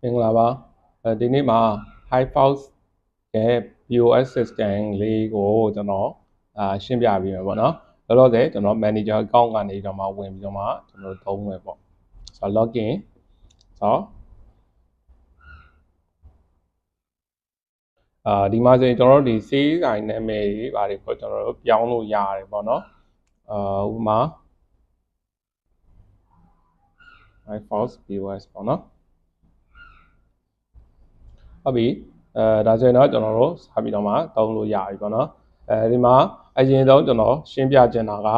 မင်္ဂလာပါဒီနေ့မှာ HiFox ရဲ့ POS system လေးကိုကျွန်တော်ရှင်းပြပေးမယ်ပေါ့နော်လောလောဆယ်ကျွန်တော် manager account ကနေတော့မှဝင်ပြီးတော့မှကျွန်တော်သုံးမယ်ပေါ့ဆိုတော့ login ဆိုတော့ဒီမှာဆိုရင်ကျွန်တော်တို့ဒီ sales ဆိုင်နာမည်တွေဘာတွေပေါ့ကျွန်တော်တို့ပြောင်းလို့ရတယ်ပေါ့နော်ဥပမာ HiFox POS ပေါ့နော်ဟုတ်ပြီဒါဆိုရင်တော့ကျွန်တော်တို့စပြီးတော့မှသုံးလို့ရပြီပေါ့နော်ဒီမှာအရင်ဆုံးကျွန်တော်ရှင်းပြချင်တာက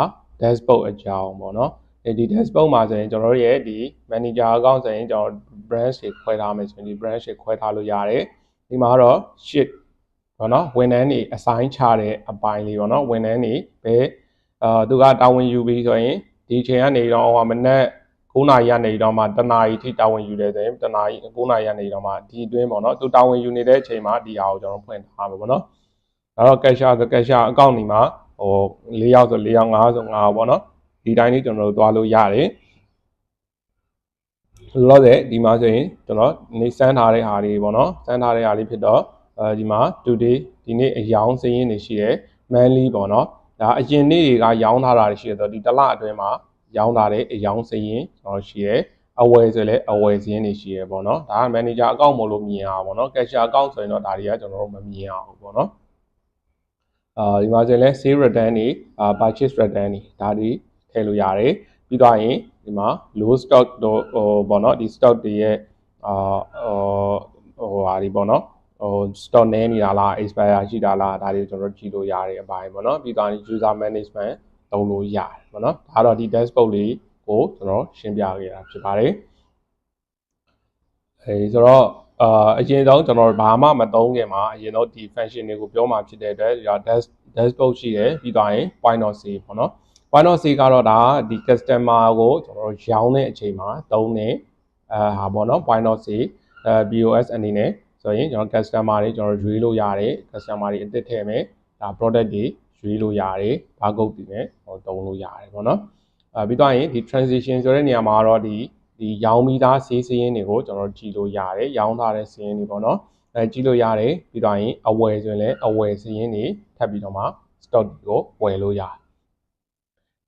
dashboard အကြောင်းပေါ့နော်ဒီ dashboard မှာဆိုရင်ကျွန်တော်တို့ရဲ့ဒီ manager account ဆိုရင်ကျွန်တော် branch တွေခွဲထားမယ်ဆိုရင်ဒီ branch တွေခွဲထားလို့ရတယ်ဒီမှာတော့ sheet ပေါ့နော်ဝန်ထမ်းတွေ assign ချတဲ့အပိုင်းလေးပေါ့နော်ဝန်ထမ်းတွေပဲသူကတာဝန်ယူပြီးဆိုရင်ဒီအချိန်ကနေတော့မနေ့9နာရီကနေတော့မှတနာရီထိတာဝန်ယူတယ်ဆိုရင်တနာရီ9နာရီကနေတော့မှဒီအတွင်းပေါ့နော်သူတာဝန်ယူနေတဲ့အချိန်မှာဒီဟာကိုကျွန်တော်ဖွင့်ထားမှာပေါ့နော်ဒါတော့ cashier ဆို cashier account ဒီမှာ4ယောက်ဆို4ယောက်5ဆို5ပေါ့နော်ဒီတိုင်းလေးကျွန်တော်တို့သွားလို့ရတယ်လောဆယ်ဒီမှာဆိုရင်ကျွန်တော်နေစမ်းထားတဲ့ဟာတွေပေါ့နော်စမ်းထားတဲ့ဟာလေးဖြစ်တော့ဒီမှာ today ဒီနေ့အယောင်စင်းရင်းတွေရှိတယ် monthly ပေါ့နော်ဒါအရင်နေ့တွေကရောင်းထားတာရှိတယ်ဆိုတော့ဒီတစ်လအတွင်းမှာရောင်းထားတဲ့အယောင်စင်းကျွန်တော်ရှိတယ်အဝယ်ဆိုလည်းအဝယ်စင်းတွေရှိရပေါ့နော်ဒါက manager account မို့လို့မြင်အောင်ပေါ့နော် cashier account ဆိုရင်တော့ဒါတွေကကျွန်တော်တို့မမြင်အောင်ပေါ့နော်ဒီမှာဆိုရင်လည်း sale return တွေpurchase return တွေဒါတွေထည့်လို့ရတယ်ပြီးတော့ရင်ဒီမှာ low stock တို့ပေါ့နော်ဒီ stock တွေရဲ့ဟာဒီပေါ့နော်stock နည်းနေတာလား expire ရှိတာလားဒါတွေကျွန်တော်ကြည့်လို့ရတဲ့အပိုင်းပေါ့နော်ပြီးတော့ user management သုံးလို့ရတယ်ပေါ့နော်ဒါတော့ဒီ dashboard လေးကိုကျွန်တော်ရှင်းပြခဲ့တာဖြစ်ပါတယ်ဆိုတော့အရင်ဆုံးကျွန်တော်ဘာမှမသုံးခင်မှာအရင်တော့ဒီ function တွေကိုပြောမှဖြစ်တဲ့အတွက်ဒါ dashboard ရှိတယ်ပြီးတော့ရင် point of sale ပေါ့နော် point of sale ကတော့ဒါဒီ customer ကိုကျွန်တော်ရောင်းတဲ့အချိန်မှာသုံးတဲ့ဟာပေါ့နော် point of sale POS အနေနဲ့ဆိုရင်ကျွန်တော် customer တွေကျွန်တော်ရွေးလို့ရတယ် customer တွေအသစ်ထည့်မယ်ဒါ product တွေရွေးလို့ရတယ် barcode တွေနဲ့သုံးလို့ရတယ်ပေါ့နော်ပြီးတော့ရင်ဒီ transition ဆိုတဲ့နေရာမှာတော့ဒီရောင်းပြီးသားဈေးစရင်းတွေကိုကျွန်တော်ကြည့်လို့ရတယ်ရောင်းထားတဲ့စရင်းတွေပေါ့နော်ကြည့်လို့ရတယ်ပြီးတော့ရင်အဝယ်ဆိုရင်လည်းအဝယ်စရင်းတွေထပ်ပြီးတော့မှ stock ကိုဝယ်လို့ရတယ်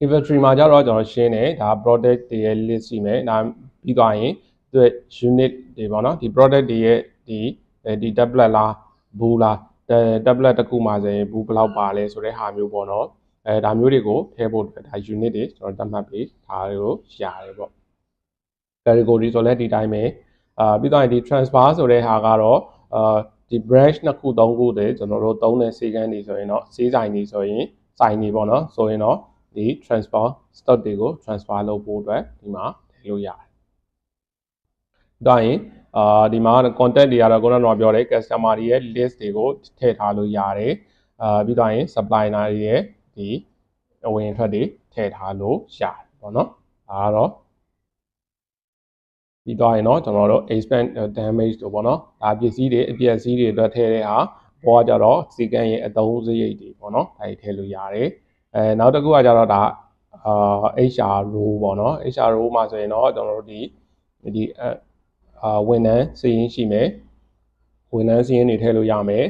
inventory မှာကျတော့ကျွန်တော်ရှင်းတယ်ဒါ product တွေရဲ့ list ရှိမယ်ဒါပြီးတော့ရင်သူ့ unit တွေပေါ့နော်ဒီ product တွေရဲ့ဒီ tablet လားဘူးလား tablet တစ်ခုမှာဆိုရင်ဘူးဘယ်လောက်ပါလဲဆိုတဲ့ဟာမျိုးပေါ့နော်ဒါမျိုးတွေကိုထည့်ဖို့ဒါ unit တွေကျွန်တော်သတ်မှတ်ပြီးဒါတွေကိုရတယ်ပေါ့ category ဆိုလဲဒီတိုင်းပဲပြီးတော့ဒီ transfer ဆိုတဲ့ဟာကတော့ဒီ branch နှစ်ခုသုံးခုတွေကျွန်တော်တို့သုံးတဲ့စေကန်းတွေဆိုရင်တော့စေးဆိုင်တွေဆိုရင်ဆိုင်တွေပေါ့နော်ဆိုရင်တော့ဒီ transfer stock တွေကို transfer လုပ်ဖို့အတွက်ဒီမှာထည့်လို့ရတယ်။ဒါရင်ဒီမှာ contact တွေကတော့ခုနကပြောတဲ့ customer တွေရဲ့ list တွေကိုထည့်ထားလို့ရတယ်။ပြီးတော့ရင် supplier တွေရဲ့ဒီအဝင်အထွက်တွေထည့်ထားလို့ရတယ်ပေါ့နော်။ဒါကတော့ပြီးတော့ရင်တော့ကျွန်တော်တို့ expense damage တို့ပေါ့နော်ဒါပစ္စည်းတွေအပျက်စီးတွေအတွက်ထည့်တဲ့ဟာပေါ်ကကြတော့စီကံရဲ့အသုံးစရိတ်တွေပေါ့နော်ဒါတွေထည့်လို့ရတယ်နောက်တစ်ခုကကြတော့ဒါHR role ပေါ့နော် HR role မှာဆိုရင်တော့ကျွန်တော်တို့ဒီဝန်ထမ်းစီးရင်ရှိမယ်ဝန်ထမ်းစီးရင်တွေထည့်လို့ရမယ်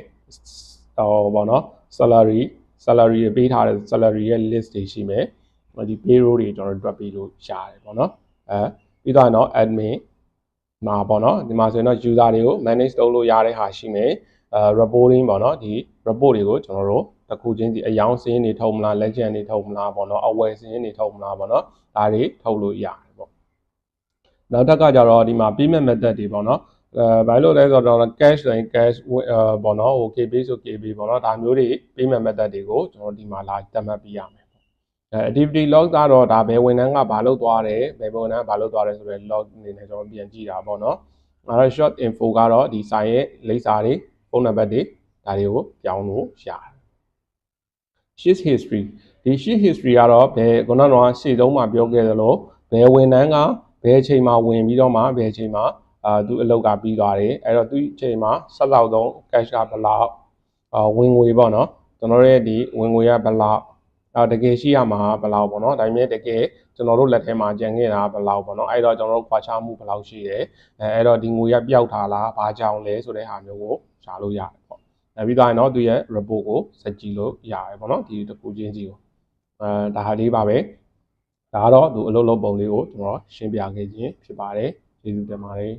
ပေါ့နော် salary ပေးထားတဲ့ salary ရဲ့ list တွေရှိမယ်ဒီ payroll တွေကျွန်တော်တို့တွက်ပြီးလို့ရတယ်ပေါ့နော်ပြီးတော့တော့ admin မှာပေါ့နော်ဒီမှာဆိုရင်တော့ user တွေကို manage လုပ်လို့ရတဲ့ဟာရှိမယ်reporting ပေါ့နော်ဒီ report တွေကိုကျွန်တော်တို့တစ်ခုချင်းစီအယောင်စင်းတွေထုတ်မလားလက်ကျန်တွေထုတ်မလားပေါ့နော်အဝယ်စင်းတွေထုတ်မလားပေါ့နော်ဒါတွေထုတ်လို့ရတယ်ပေါ့နောက်တစ်ခါကျတော့ဒီမှာ payment method တွေပေါ့နော်ဘာလို့လဲဆိုတော့ cash ဆိုရင် cash ပေါ့နော်ဟို KB ဆို KB ပေါ့နော်ဒါမျိုးတွေ payment method တွေကိုကျွန်တော်ဒီမှာလာသတ်မှတ်ပြရမယ်activity log ကတော့ဒါဘယ်ဝန်ထမ်းကဘာလုပ်သွားတယ်ဘယ်ဝန်ထမ်းဘာလုပ်သွားတယ်ဆိုတော့ log အနေနဲ့ကျွန်တော်ပြန်ကြည့်တာပေါ့နော်အဲတော့ short info ကတော့ဒီဆိုင်ရဲ့လိပ်စာတွေဖုန်းနံပါတ်တွေဒါတွေကိုပြောင်းလို့ရတယ် shift history ဒီ shift history ကတော့ဘယ်ခုနကတော့ရှေ့ဆုံးမှာပြောခဲ့သလိုဘယ်ဝန်ထမ်းကဘယ်အချိန်မှာဝင်ပြီးတော့မှဘယ်အချိန်မှာသူအလုပ်ကပြီးသွားတယ်အဲ့တော့သူအချိန်မှာဆက်လောက်ဆုံး cash ကဘယ်လောက်ဝင်ငွေပေါ့နော်ကျွန်တော်ရဲ့ဒီဝင်ငွေကဘယ်လောက် တကယ်ရှိရမှာဘယ်လောက်ပေါ့နော်ဒါပေမဲ့တကယ်ကျွန်တော်တို့လက်ထဲမှာကြံခဲ့တာဘယ်လောက်ပေါ့နော်အဲ့တော့ကျွန်တော်တို့ခွာခြားမှုဘယ်လောက်ရှိတယ်အဲ့တော့ဒီငွေရပျောက်ထားလားဘာကြောင့်လဲဆိုတဲ့ဟာမျိုးကိုရှာလို့ရတယ်ပေါ့ပြီးသွားရင်တော့သူရဲ့ report ကိုစက်ကြည့်လို့ရတယ်ပေါ့နော်ဒီတစ်ခုချင်းစီကိုဒါဟာလေးပါပဲဒါကတော့သူအလုပ်လုပ်ပုံလေးကိုကျွန်တော်ရှင်းပြခဲ့ခြင်းဖြစ်ပါတယ်ကျေးဇူးတင်ပါတယ်